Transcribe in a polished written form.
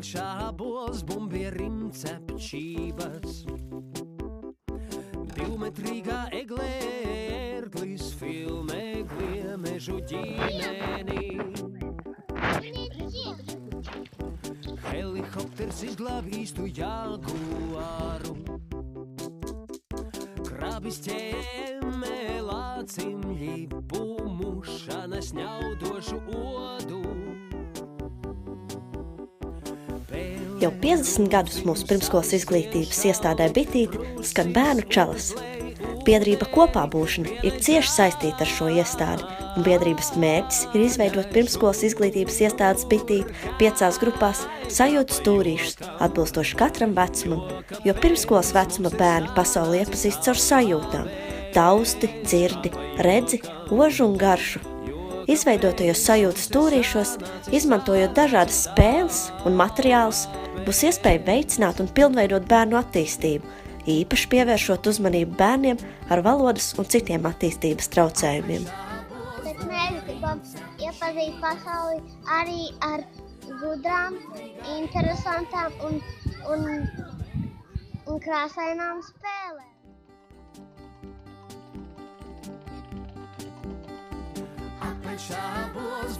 Apaļšābos bumbierim cepčības. Divmetrīgā eglē ērglis filmē gliemežu ģimeni. Helikopters izglāb īstu jaguāru. Krabis ķēmē lācimļi pumušana sņaudošu odu. Jau 50 gadus mūsu pirmskolas izglītības iestādē Bitīte skan bērnu čalas. Biedrība kopā būšana ir cieši saistīta ar šo iestādi, un biedrības mērķis ir izveidot pirmskolas izglītības iestādes Bitīte 5 grupās sajūtu stūrīšus, atbilstoši katram vecumam, jo pirmskolas vecuma bērni pasauli iepazīst caur sajūtām – tausti, dzirdi, redzi, ožu un garšu. Izveidotajos sajūtu stūrīšos, izmantojot dažādas spēles un materiālus, būs iespēja veicināt un pilnveidot bērnu attīstību, īpaši pievēršot uzmanību bērniem ar valodas un citiem attīstības traucējumiem. Bet mēs gribam iepazīt pasauli arī ar gudrām, interesantām un krāsainām spēlēm. Apaļšābos